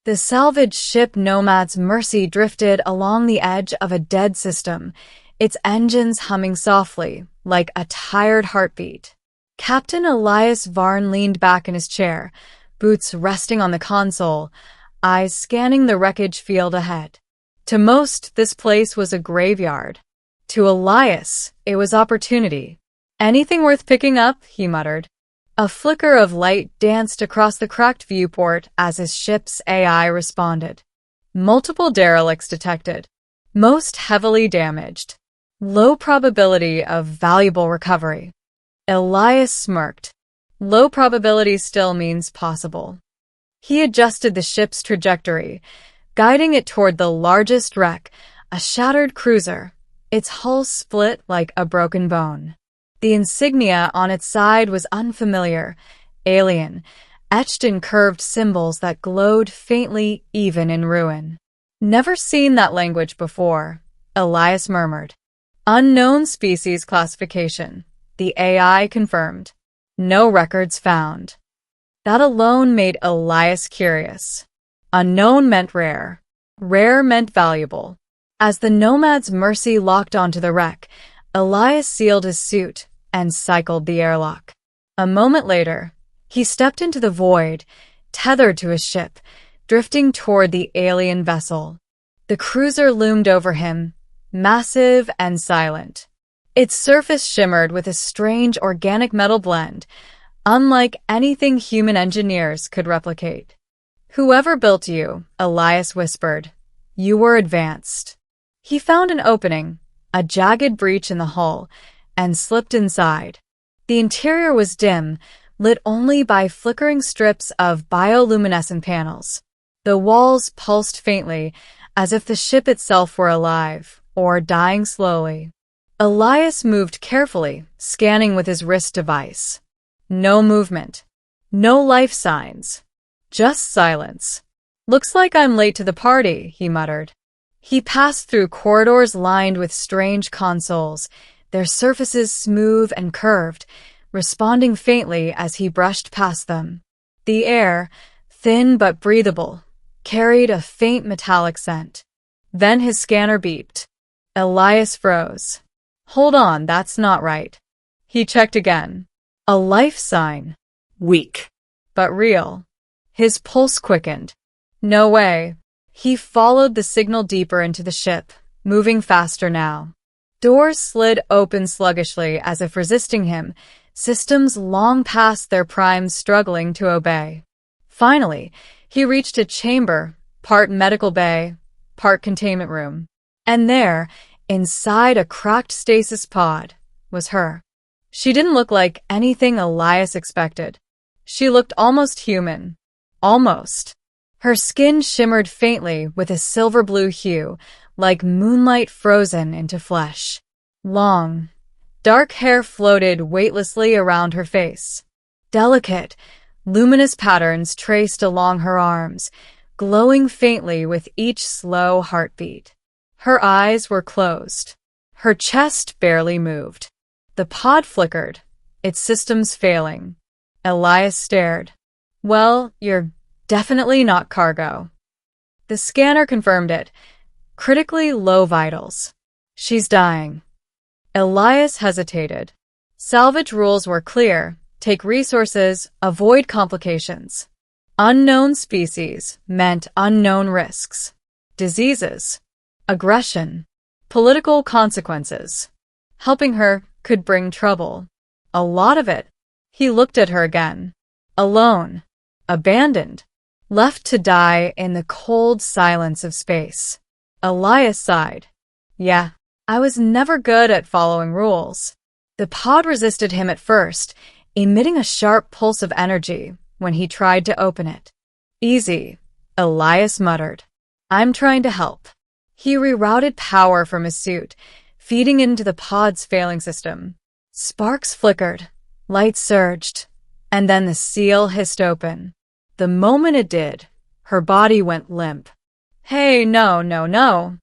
The salvaged ship Nomad's Mercy drifted along the edge of a dead system, its engines humming softly, like a tired heartbeat. Captain Elias Varn leaned back in his chair, boots resting on the console, eyes scanning the wreckage field ahead. To most, this place was a graveyard. To Elias, it was opportunity. "Anything worth picking up?" he muttered. A flicker of light danced across the cracked viewport as his ship's AI responded. Multiple derelicts detected, most heavily damaged. Low probability of valuable recovery. Elias smirked. Low probability still means possible. He adjusted the ship's trajectory, guiding it toward the largest wreck, a shattered cruiser, its hull split like a broken bone. The insignia on its side was unfamiliar, alien, etched in curved symbols that glowed faintly even in ruin. "Never seen that language before," Elias murmured. "Unknown species classification," the AI confirmed. "No records found." That alone made Elias curious. Unknown meant rare. Rare meant valuable. As the Nomad's Mercy locked onto the wreck, Elias sealed his suit and cycled the airlock. A moment later, he stepped into the void, tethered to his ship, drifting toward the alien vessel. The cruiser loomed over him, massive and silent. Its surface shimmered with a strange organic metal blend, unlike anything human engineers could replicate. "Whoever built you," Elias whispered, "you were advanced." He found an opening, a jagged breach in the hull, and slipped inside. The interior was dim, lit only by flickering strips of bioluminescent panels. The walls pulsed faintly, as if the ship itself were alive, or dying slowly. Elias moved carefully, scanning with his wrist device. No movement. No life signs. Just silence. "Looks like I'm late to the party," he muttered. He passed through corridors lined with strange consoles, their surfaces smooth and curved, responding faintly as he brushed past them. The air, thin but breathable, carried a faint metallic scent. Then his scanner beeped. Elias froze. "Hold on, that's not right." He checked again. A life sign. Weak, but real. His pulse quickened. No way. He followed the signal deeper into the ship, moving faster now. Doors slid open sluggishly as if resisting him, systems long past their prime struggling to obey. Finally, he reached a chamber, part medical bay, part containment room. And there, inside a cracked stasis pod, was her. She didn't look like anything Elias expected. She looked almost human. Almost. Her skin shimmered faintly with a silver-blue hue, like moonlight frozen into flesh. Long, dark hair floated weightlessly around her face. Delicate, luminous patterns traced along her arms, glowing faintly with each slow heartbeat. Her eyes were closed. Her chest barely moved. The pod flickered, its systems failing. Elias stared. "Well, you're definitely not cargo." The scanner confirmed it. Critically low vitals. "She's dying." Elias hesitated. Salvage rules were clear. Take resources, avoid complications. Unknown species meant unknown risks. Diseases. Aggression. Political consequences. Helping her could bring trouble. A lot of it. He looked at her again. Alone. Abandoned. Left to die in the cold silence of space. Elias sighed. "Yeah, I was never good at following rules." The pod resisted him at first, emitting a sharp pulse of energy when he tried to open it. "Easy," Elias muttered. "I'm trying to help." He rerouted power from his suit, feeding into the pod's failing system. Sparks flickered, light surged, and then the seal hissed open. The moment it did, her body went limp. "Hey, no.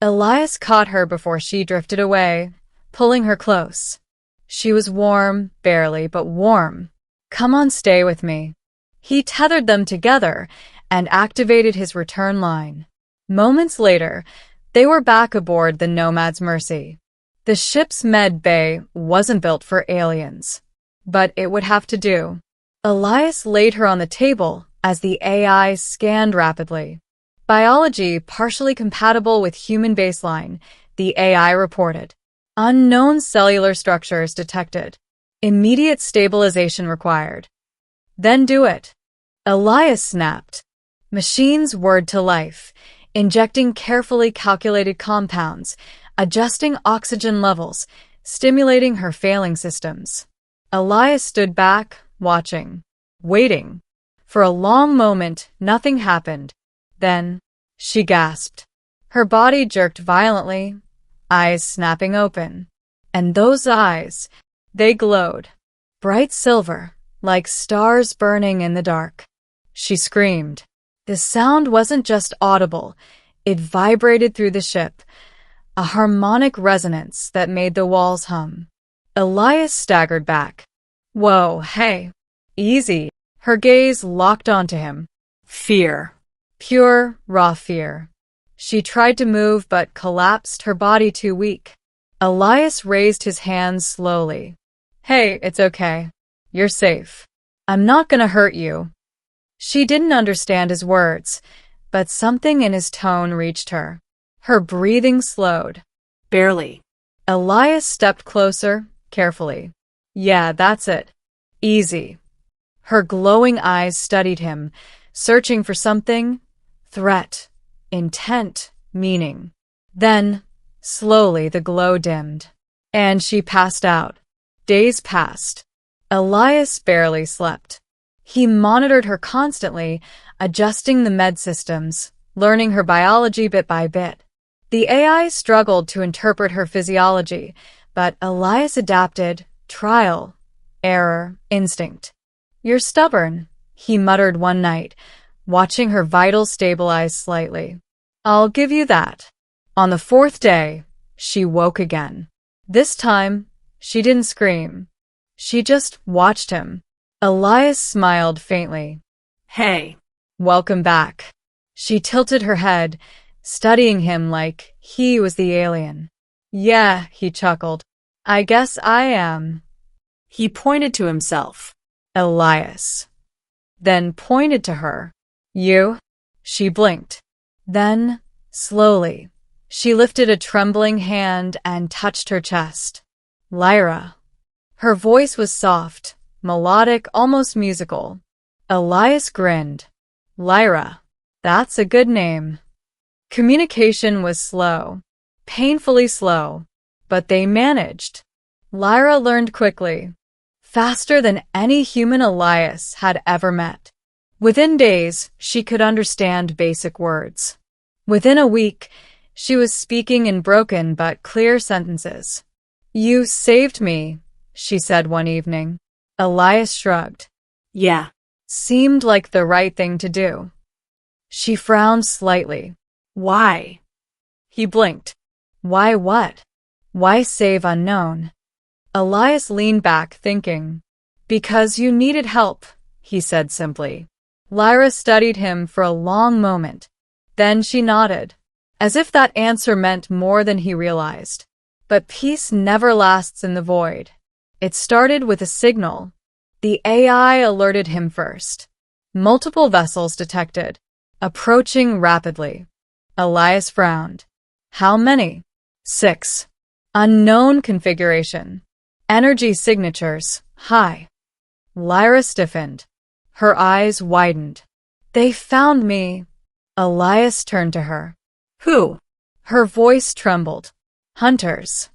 Elias caught her before she drifted away, pulling her close. She was warm, barely, but warm. "Come on, stay with me." He tethered them together, and activated his return line. Moments later, they were back aboard the Nomad's Mercy. The ship's med bay wasn't built for aliens, but it would have to do. Elias laid her on the table as the AI scanned rapidly. Biology partially compatible with human baseline, the AI reported. Unknown cellular structures detected. Immediate stabilization required. Then do it. Elias snapped. Machines whirred to life, injecting carefully calculated compounds, adjusting oxygen levels, stimulating her failing systems. Elias stood back, watching, waiting. For a long moment, nothing happened. Then, she gasped. Her body jerked violently, eyes snapping open. And those eyes, they glowed. Bright silver, like stars burning in the dark. She screamed. The sound wasn't just audible, it vibrated through the ship, a harmonic resonance that made the walls hum. Elias staggered back. Whoa, hey. Easy. Her gaze locked onto him. Fear. Pure, raw fear. She tried to move but collapsed, her body too weak. Elias raised his hands slowly. Hey, it's okay. You're safe. I'm not gonna hurt you. She didn't understand his words, but something in his tone reached her. Her breathing slowed. Barely. Elias stepped closer, carefully. Yeah, that's it. Easy. Her glowing eyes studied him, searching for something. Threat, intent, meaning. Then, slowly, the glow dimmed, and she passed out. Days passed. Elias barely slept. He monitored her constantly, adjusting the med systems, learning her biology bit by bit. The AI struggled to interpret her physiology, but Elias adapted, trial, error, instinct. You're stubborn, he muttered one night, watching her vitals stabilize slightly. I'll give you that. On the fourth day, she woke again. This time, she didn't scream. She just watched him. Elias smiled faintly. Hey. Welcome back. She tilted her head, studying him like he was the alien. Yeah, he chuckled. I guess I am. He pointed to himself. Elias. Then pointed to her. You? She blinked. Then, slowly, she lifted a trembling hand and touched her chest. Lyra. Her voice was soft, melodic, almost musical. Elias grinned. Lyra. That's a good name. Communication was slow, painfully slow, but they managed. Lyra learned quickly, faster than any human Elias had ever met. Within days, she could understand basic words. Within a week, she was speaking in broken but clear sentences. You saved me, she said one evening. Elias shrugged. Yeah. Seemed like the right thing to do. She frowned slightly. Why? He blinked. Why what? Why save unknown? Elias leaned back, thinking. Because you needed help, he said simply. Lyra studied him for a long moment. Then she nodded, as if that answer meant more than he realized. But peace never lasts in the void. It started with a signal. The AI alerted him first. Multiple vessels detected, approaching rapidly. Elias frowned. How many? 6. Unknown configuration. Energy signatures, high. Lyra stiffened. Her eyes widened. They found me. Elias turned to her. Who? Her voice trembled. Hunters.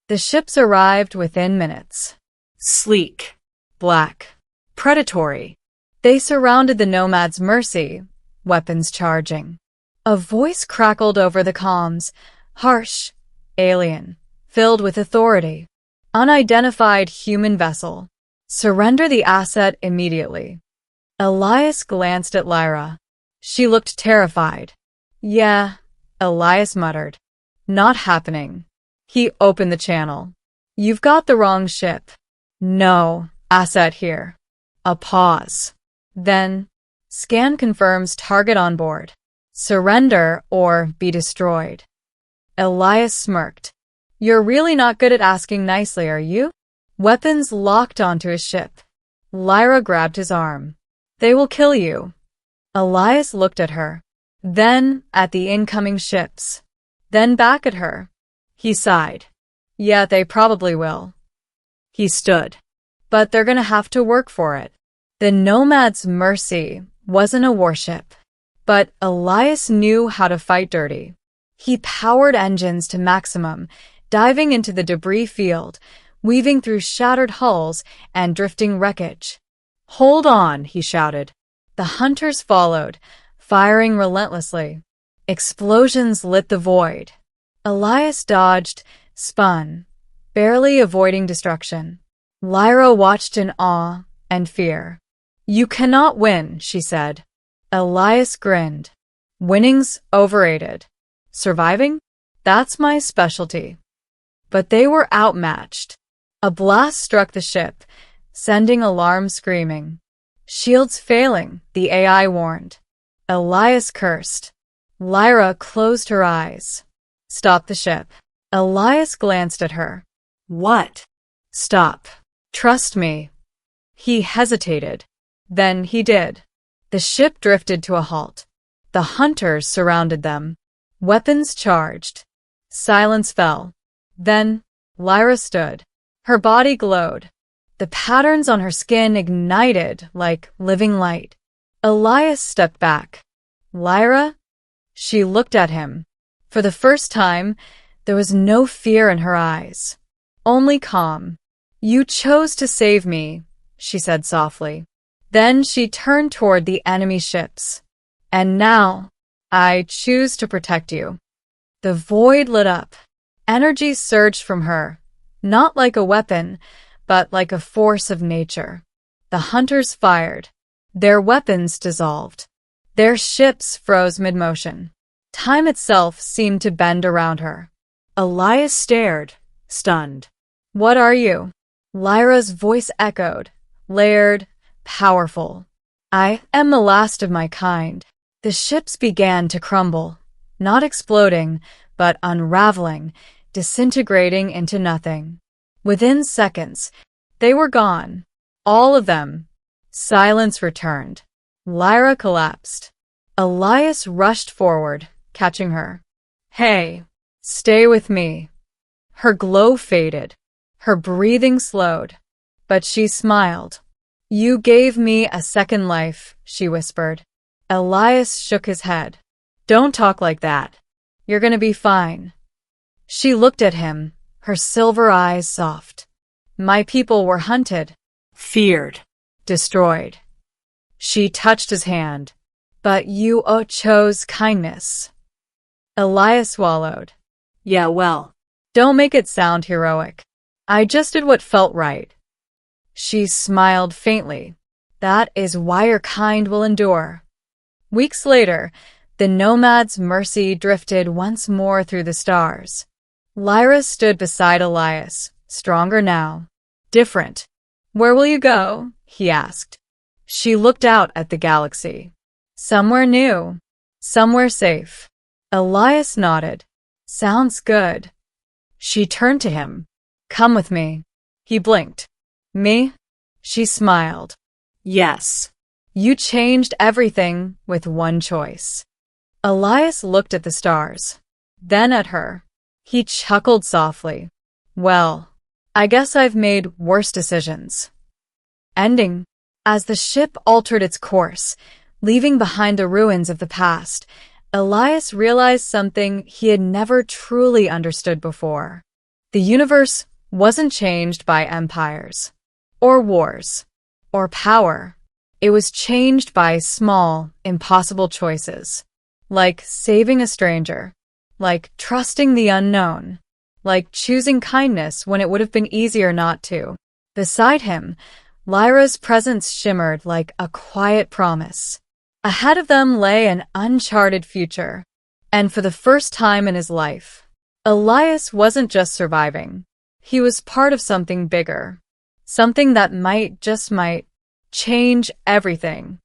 The ships arrived within minutes. Sleek. Black. Predatory. They surrounded the Nomad's Mercy, weapons charging. A voice crackled over the comms, harsh, alien, filled with authority. Unidentified human vessel. Surrender the asset immediately. Elias glanced at Lyra. She looked terrified. Yeah, Elias muttered. Not happening. He opened the channel. You've got the wrong ship. No, asset here. A pause. Then, Scan confirms target on board. Surrender or be destroyed. Elias smirked. You're really not good at asking nicely, are you? Weapons locked onto his ship. Lyra grabbed his arm. They will kill you. Elias looked at her, then at the incoming ships, then back at her. He sighed. Yeah, they probably will. He stood. But they're gonna have to work for it. The Nomad's Mercy wasn't a warship, but Elias knew how to fight dirty. He powered engines to maximum, diving into the debris field, weaving through shattered hulls and drifting wreckage. Hold on, he shouted. The hunters followed, firing relentlessly. Explosions lit the void. Elias dodged, spun, barely avoiding destruction. Lyra watched in awe and fear. You cannot win, she said. Elias grinned. Winning's overrated. Surviving? That's my specialty. But they were outmatched. A blast struck the ship, sending alarms screaming. Shields failing, the AI warned. Elias cursed. Lyra closed her eyes. Stop the ship. Elias glanced at her. What? Stop. Trust me. He hesitated. Then he did. The ship drifted to a halt. The hunters surrounded them. Weapons charged. Silence fell. Then, Lyra stood. Her body glowed. The patterns on her skin ignited like living light. Elias stepped back. Lyra? She looked at him. For the first time, there was no fear in her eyes. Only calm. You chose to save me, she said softly. Then she turned toward the enemy ships. And now, I choose to protect you. The void lit up. Energy surged from her, not like a weapon, but like a force of nature. The hunters fired. Their weapons dissolved. Their ships froze mid-motion. Time itself seemed to bend around her. Elias stared, stunned. What are you? Lyra's voice echoed, layered, powerful. I am the last of my kind. The ships began to crumble, not exploding, but unraveling, disintegrating into nothing. Within seconds, they were gone. All of them. Silence returned. Lyra collapsed. Elias rushed forward, catching her. Hey, stay with me. Her glow faded. Her breathing slowed. But she smiled. You gave me a second life, she whispered. Elias shook his head. Don't talk like that. You're gonna be fine. She looked at him, her silver eyes soft. My people were hunted, feared, destroyed. She touched his hand. But you chose kindness. Elias swallowed. Yeah, well, don't make it sound heroic. I just did what felt right. She smiled faintly. That is why your kind will endure. Weeks later, the Nomad's Mercy drifted once more through the stars. Lyra stood beside Elias, stronger now. Different. Where will you go? He asked. She looked out at the galaxy. Somewhere new. Somewhere safe. Elias nodded. Sounds good. She turned to him. Come with me. He blinked. Me? She smiled. Yes. You changed everything with one choice. Elias looked at the stars, then at her. He chuckled softly. Well, I guess I've made worse decisions. Ending. As the ship altered its course, leaving behind the ruins of the past, Elias realized something he had never truly understood before. The universe wasn't changed by empires, or wars, or power. It was changed by small, impossible choices, like saving a stranger, like trusting the unknown, like choosing kindness when it would have been easier not to. Beside him, Lyra's presence shimmered like a quiet promise. Ahead of them lay an uncharted future, and for the first time in his life, Elias wasn't just surviving. He was part of something bigger, something that might, just might, change everything.